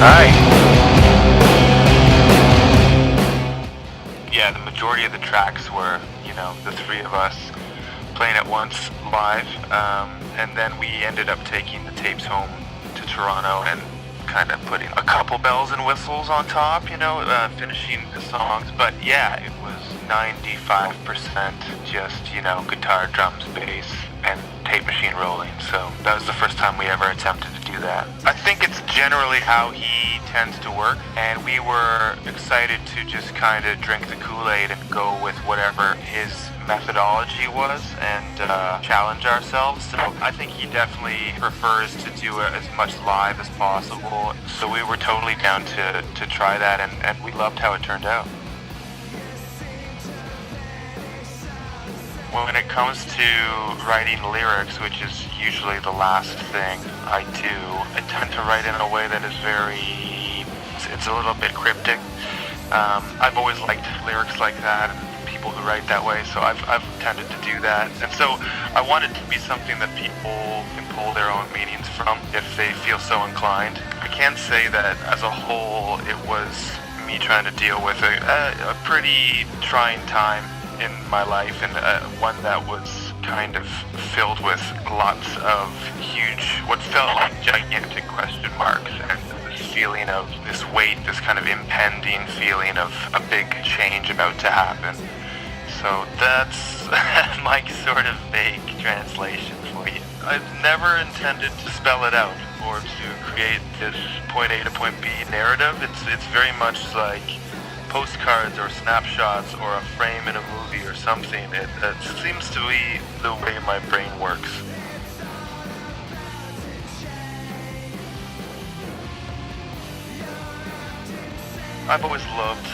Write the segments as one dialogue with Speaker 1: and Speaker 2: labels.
Speaker 1: Hi.
Speaker 2: Yeah, the majority of the tracks were, the three of us playing at once live, and then we ended up taking the tapes home to Toronto and kind of putting a couple bells and whistles on top, finishing the songs. But yeah, it was 95% just, guitar, drums, bass, and tape machine rolling. So that was the first time we ever attempted to do that. I think it's generally how he tends to work, and we were excited to just kind of drink the Kool-Aid and go with whatever his methodology was and challenge ourselves. So I think he definitely prefers to do as much live as possible. So we were totally down to try that, and we loved how it turned out. When it comes to writing lyrics, which is usually the last thing I do, I tend to write in a way that is it's a little bit cryptic. I've always liked lyrics like that and people who write that way, so I've tended to do that. And so I want it to be something that people can pull their own meanings from if they feel so inclined. I can say that as a whole, it was me trying to deal with a pretty trying time in my life, and one that was kind of filled with lots of huge, what felt like gigantic question marks, and this feeling of this weight, this kind of impending feeling of a big change about to happen. So that's my sort of vague translation for you. I've never intended to spell it out or to create this point A to point B narrative. It's very much like postcards or snapshots or a frame in a movie or something. It seems to be the way my brain works. I've always loved,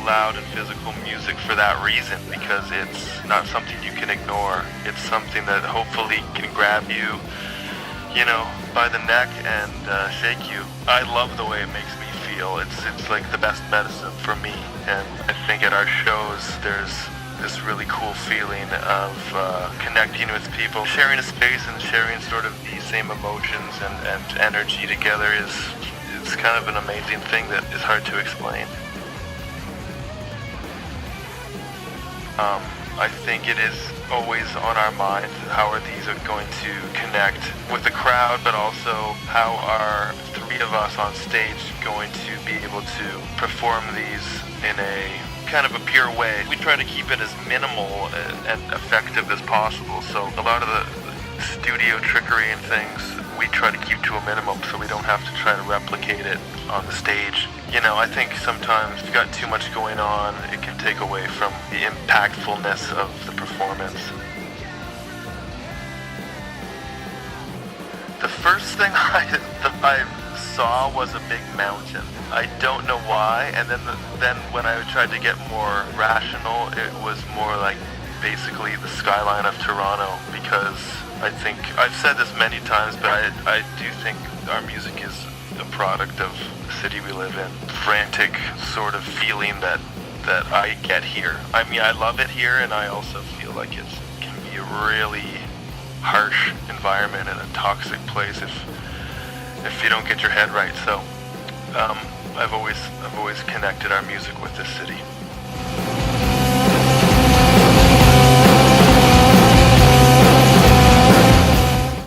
Speaker 2: loud and physical music for that reason, because it's not something you can ignore. It's something that hopefully can grab you, by the neck and shake you. I love the way it makes me feel. It's like the best medicine for me, and I think at our shows there's this really cool feeling of connecting with people, sharing a space and sharing sort of the same emotions and energy together it's kind of an amazing thing that is hard to explain. I think it is always on our minds how are these going to connect with the crowd, but also how are three of us on stage going to be able to perform these in a kind of a pure way. We try to keep it as minimal and effective as possible, so a lot of the studio trickery and things we try to keep to a minimum so we don't have to try to replicate it on the stage. I think sometimes if you've got too much going on, it can take away from the impactfulness of the performance. The first thing I saw was a big mountain. I don't know why, and then when I tried to get more rational, it was more like basically the skyline of Toronto, because I think I've said this many times, but I do think our music is a product of the city we live in. Frantic sort of feeling that I get here. I mean, I love it here, and I also feel like it can be a really harsh environment and a toxic place if you don't get your head right. So I've always connected our music with this city.